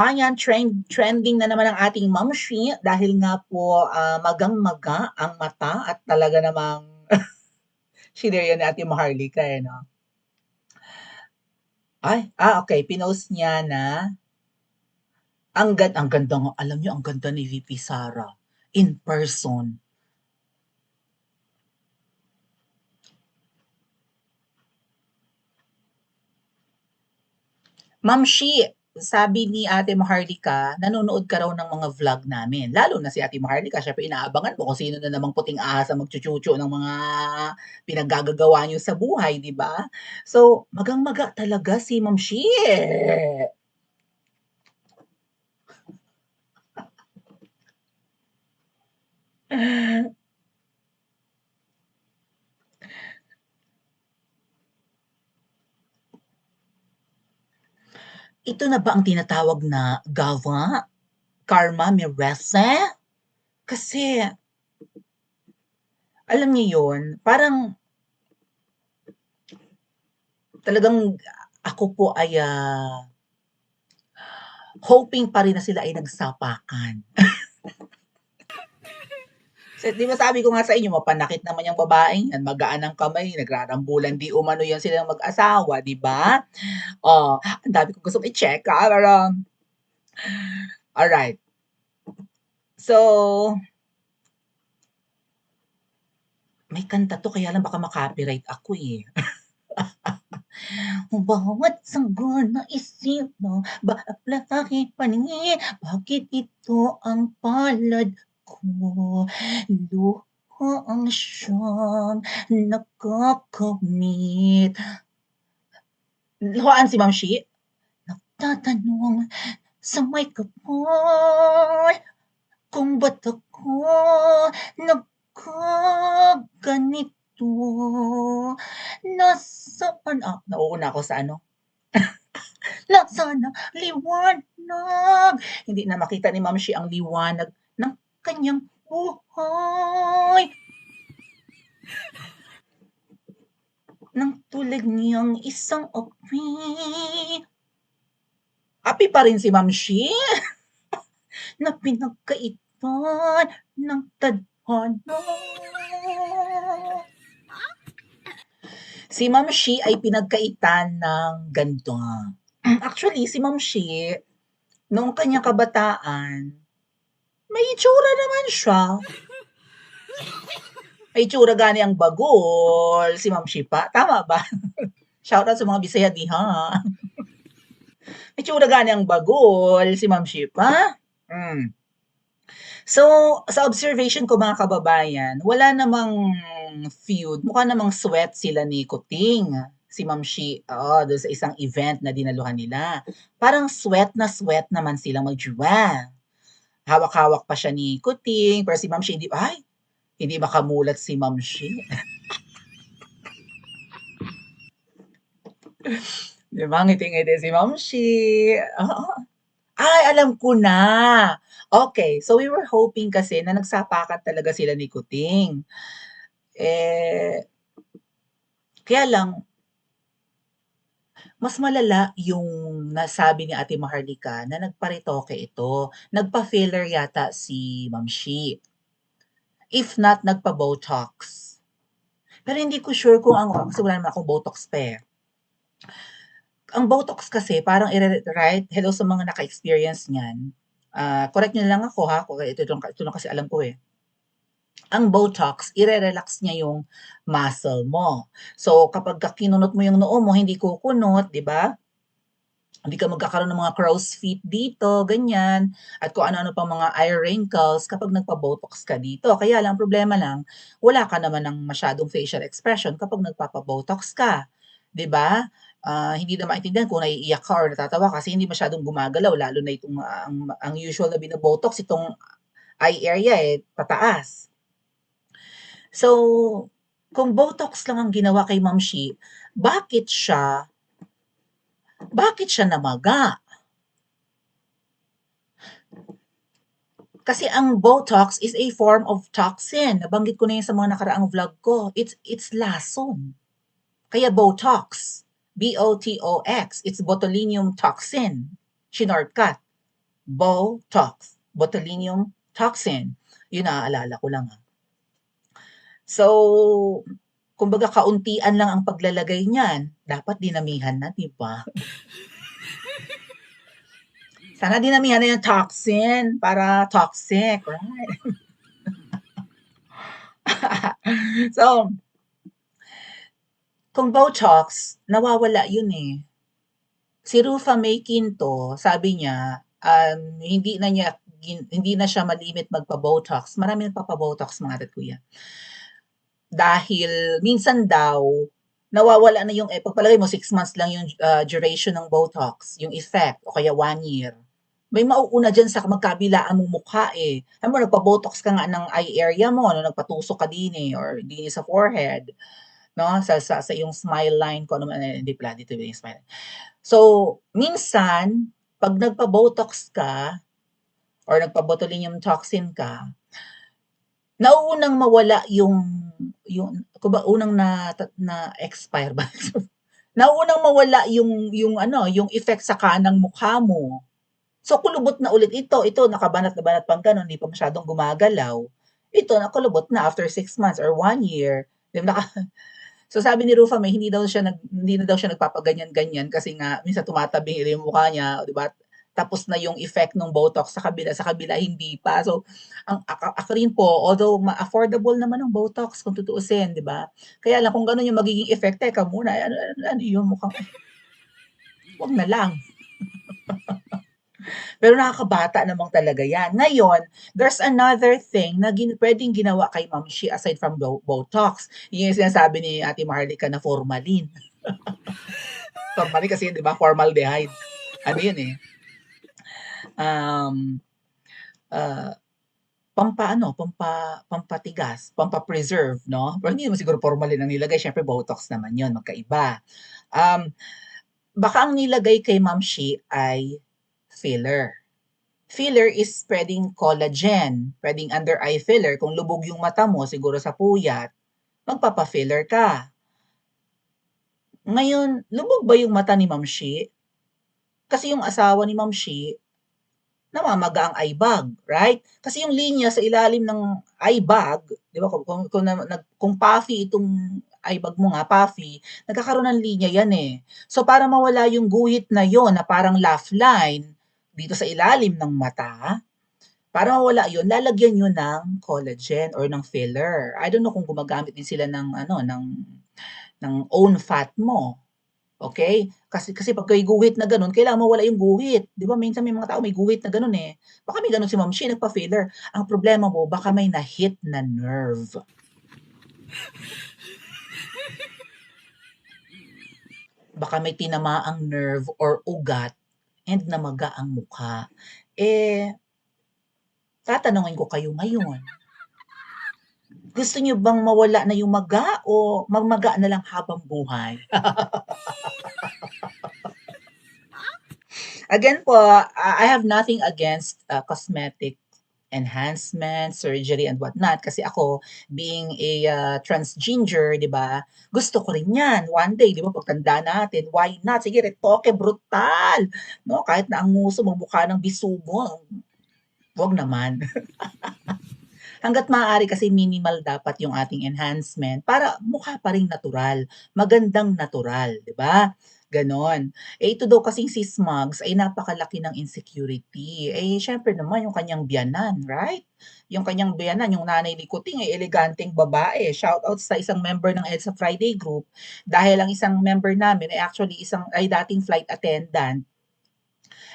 Ayan, trending na naman ang ating mamshi dahil nga po, magang-maga ang mata at talaga namang shinare yan ni Ate Maharlika, eh, 'no? Okey, pinost niya na ang ganda nga, alam niyo ang ganda ni VP Sara, in person. Mamshi, sabi ni Ate Maharlika, nanonood ka raw ng mga vlog namin. Lalo na si Ate Maharlika, siyempre inaabangan mo kung sino na namang puting ahas ang magtsu-tsu-tsu ng mga pinaggagagawa niyo sa buhay, 'di ba? So, magang-maga talaga si Mamshi. Ito na ba ang tinatawag na gawa? Karma Mirese? Kasi, alam niyo yun, parang talagang ako po ay hoping pa rin na sila ay nagsapakan. Di ba sabi ko nga sa inyo, mapanakit naman yung babaeng yan, magaan ang kamay, nagrarambulan di umano yan silang mag-asawa, di ba? Oh, ang dami kong gustong i-check, pero, alright. So, may kanta to, kaya lang baka ma-copyright ako eh. Bawat sanggol na isip mo, bakla aking paningin, bakit ito ang palad ko? Luha ang siyang nakakamit. Luhaan si Ma'am Shi? Nagtatanong sa may kapal kung ba't ako nagkaganito. Nasaan nauuna ako sa ano? Nasaan ang liwanag? Hindi na makita ni Ma'am Shi ang liwanag ng kanyang buhay. Nang tulad niyang isang api. Api pa rin si Ma'am Shi na pinagkaitan ng tadhana. Si Ma'am Shi ay pinagkaitan ng ganda. Actually, si Ma'am Shi, noong kanyang kabataan, may itsura naman siya. May itsura gani ang bagol, si Ma'am Shi pa. Tama ba? Shoutout sa mga Bisaya diha. May itsura gani ang bagol, si Ma'am Shi pa. So, sa observation ko mga kababayan, wala namang feud. Mukha namang sweat sila ni Kuting, si Ma'am Shi, doon sa isang event na dinaluhan nila. Parang sweat na sweat naman silang magjowa. Hawak-hawak pa siya ni Kuting, pero si Ma'am Shi hindi makamulat si Ma'am Shi. Di ba? Ngiti-ngiti si Ma'am Shi. Ay, alam ko na. Okay, so we were hoping kasi na nagsapakan talaga sila ni Kuting. Kaya lang, mas malala yung nasabi ni Ate Maharlika na nagparitoke ito. Nagpa-filler yata si Ma'am Shi. If not, nagpa-Botox. Pero hindi ko sure kung kasi wala naman akong Botox pa eh. Ang Botox kasi parang right? Hello sa mga naka-experience niyan. Correct niyo lang ako ha, ito lang kasi alam ko eh. Ang Botox, ire-relax niya yung muscle mo. So, kapag kinunot mo yung noo mo, hindi kukunot, di ba? Hindi ka magkakaroon ng mga crow's feet dito, ganyan. At kung ano-ano pang mga eye wrinkles kapag nagpa-Botox ka dito. Kaya lang, problema lang, wala ka naman ng masyadong facial expression kapag nagpapa-Botox ka. Di ba? Hindi na maintindihan kung naiiyak ka or natatawa kasi hindi masyadong gumagalaw, lalo na itong ang usual na binabotox, itong eye area pataas. So, kung Botox lang ang ginawa kay Ma'am Shi, bakit siya namaga? Kasi ang Botox is a form of toxin. Nabanggit ko na yan sa mga nakaraang vlog ko. It's lason. Kaya Botox. B-O-T-O-X. It's botulinum toxin. Shortcut. Botox, botulinum toxin. Yun naaalala ko lang, So, kumbaga kauntian lang ang paglalagay niyan, dapat dinamihan na, 'di ba? Sana dinamihan na yung toxin para toxic, right? So, kung Botox, nawawala yun, eh. Si Rufa May Quinto, sabi niya, hindi na siya malimit magpa-Botox. Marami nagpapa-Botox, mga ate at kuya. Dahil minsan daw, nawawala na yung, pagpalagay mo, 6 months lang yung duration ng Botox, yung effect, o kaya 1 year. May mauuna dyan sa magkabilaan mong mukha eh. Alam mo, nagpa-Botox ka nga ng eye area mo, no? Nagpatusok ka din eh, or din sa forehead, no? Sa yung smile line ko, ano man, hindi pala, dito yung smile. So, minsan, pag nagpa-Botox ka, or nagpa-botulinum toxin ka, nauunang mawala yung kumbaga unang na-expire ba? Nauunang mawala yung ano, yung effect sa kanang mukha mo. So, kulubot na ulit ito nakabanat na banat pang gano'n, hindi pa masyadong gumagalaw. Ito nakulubot na after 6 months or 1 year, 'di ba so sabi ni Rufa May hindi na daw siya nagpapaganyan-ganyan kasi nga minsan tumatabi yung mukha niya, 'di ba? Tapos na yung effect ng Botox sa kabila hindi pa. So, ako rin po, although affordable naman ang Botox kung tutuusin, 'di ba? Kaya lang kung gano'n yung magiging effect, teka muna, ano yun mukhang, 'wag na lang. Pero nakakabata naman talaga 'yan. Ngayon, there's another thing na puwedeng ginawa kay Ma'am Shi aside from Botox. Yun yung sinasabi ni Ate Maharlika na formalin. Formalin kasi 'di ba, formaldehyde. Ano yun, eh, um, ah, pampatigas, pampa-preserve 'no? Pero hindi naman siguro formalin ang nilagay, siyempre Botox naman yun, magkaiba. Um, Baka ang nilagay kay Ma'am Shi ay filler. Filler is puwedeng collagen, puwedeng under eye filler kung lubog yung mata mo siguro sa puyat, magpapa-filler ka. Ngayon, lubog ba yung mata ni Ma'am Shi? Kasi yung asawa ni Ma'am Shi, namamaga ang eye bag, right? Kasi yung linya sa ilalim ng eye bag, 'di ba kung puffy itong eye bag mo nga, puffy, nagkakaroon ng linya yan, eh. So, para mawala yung guhit na yon na parang laugh line dito sa ilalim ng mata, para mawala yun, lalagyan niyo ng collagen or ng filler. I don't know kung gumagamit din sila ng ano, ng own fat mo, okey? Kasi pag may guhit na gano'n, kailangan mawala yung guhit. 'Di ba minsan may mga tao may guhit na gano'n, eh. Baka may gano'n si Ma'am Shi, nagpa-filler. Ang problema mo baka may na-hit na nerve. Baka may tinamaang nerve or ugat and namaga ang mukha. Eh, tatanungin ko kayo ngayon, gusto niyo bang mawala na yung maga o magmaga na lang habang buhay? Again po, I have nothing against cosmetic enhancement, surgery, and whatnot. Kasi ako, being a transgender, di ba, gusto ko rin yan. One day, di ba, pagtanda natin, why not? Sige, retoke, brutal. No? Kahit na ang nguso, magmukha ng bisugo. Wag naman. Hangga't maaari kasi minimal dapat yung ating enhancement para mukha pa ring natural, magandang natural, 'di ba? Gano'n. Eh, ito daw kasing si Smugs ay napakalaki ng insecurity. Eh, siyempre naman yung kanyang biyenan, right? Yung kanyang biyenan, yung nanay ni Kuting ay eleganteng babae. Shoutout sa isang member ng EDSA Friday Group dahil ang isang member namin ay actually ay dating flight attendant.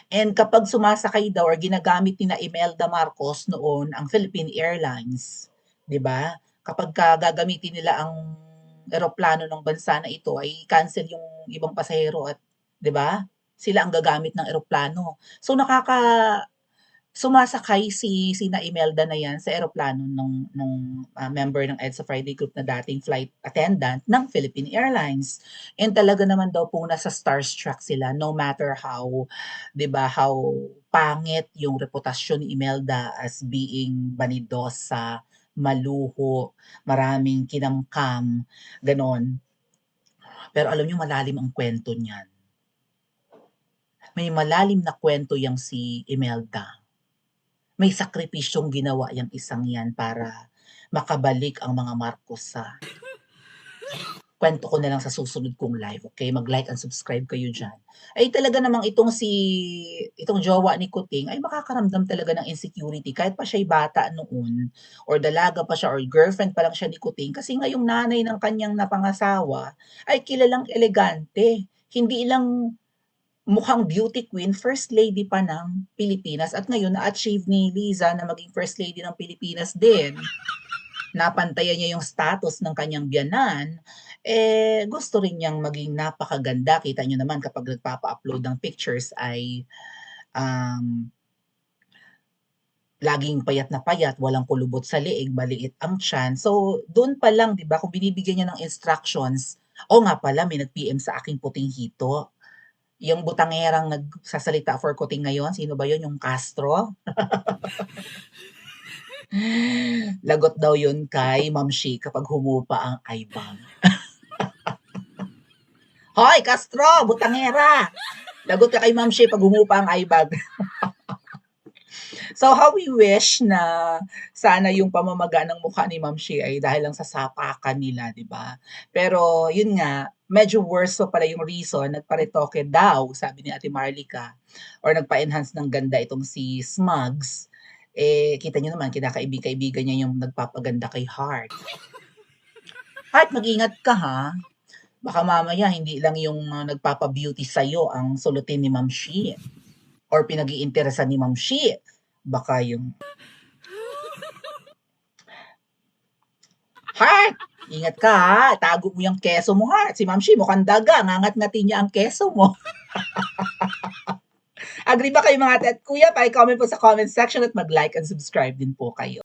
And kapag sumasakay daw or ginagamit ni na Imelda Marcos noon ang Philippine Airlines, 'di ba? Kapagka gagamitin nila ang eroplano ng bansa na ito ay cancel yung ibang pasahero at 'di ba? Sila ang gagamit ng eroplano. So sumasakay sina Imelda na 'yan sa eroplano nung member ng EDSA Friday Group na dating flight attendant ng Philippine Airlines. And talaga naman daw po nasa starstruck sila no matter how, 'di ba, how pangit yung reputasyon ni Imelda as being banidosa, maluho, maraming kinamkam, gano'n. Pero alam niyo malalim ang kuwento niyan. May malalim na kwento yang si Imelda. May sakripisyong ginawa yang isang yan para makabalik ang mga Marcos sa kwento ko na lang sa susunod kong live, okay? Mag-like and subscribe kayo diyan. Ay talaga namang itong jowa ni Kuting ay makakaramdam talaga ng insecurity kahit pa siya'y bata noon or dalaga pa siya or girlfriend pa lang siya ni Kuting kasi nga yung nanay ng kanyang napangasawa ay kilalang elegante. Hindi lang mukhang beauty queen, first lady pa ng Pilipinas at ngayon na-achieve ni Liza na maging first lady ng Pilipinas din. Napantayan niya yung status ng kanyang biyenan, gusto rin niyang maging napakaganda. Kita niyo naman kapag nagpapa-upload ng pictures ay, um, laging payat na payat, walang kulubot sa leeg, maliit ang tiyan. So, dun pa lang 'di ba kung binibigyan niya ng instructions nga pala may nag-PM sa aking puting hito, yung butangerang nagsasalita for Kuting ngayon, sino ba yun, yung Castro? Lagot daw yun kay Ma'am Shi kapag humupa ang I-bang. Hoy Castro, butangera! Lagot ka kay Ma'am Shi pag humupa ang I-bag. So how we wish na sana yung pamamaga ng mukha ni Ma'am Shi ay dahil lang sa sapakan nila, 'di ba? Pero yun nga, medyo worse pa pala yung reason, nagparetoke daw, sabi ni Ate Marlica, or nagpa-enhance ng ganda itong si Smugs. Kita niyo naman kinakaibig-kaibigan niya yung nagpapaganda kay Heart. Heart, mag-ingat ka ha. Baka mamaya hindi lang yung nagpapa-beauty sa'yo ang sulutin ni Ma'am Shi or pinag-iinteresan ni Ma'am Shi. Baka yung Heart, ingat ka ha. Tago mo yung keso mo, Heart. Si Ma'am Shi mukhang daga. Ngangat-ngatin niya ang keso mo. Agree ba kayo mga ate at kuya? Pa-comment po sa comment section at mag-like and subscribe din po kayo.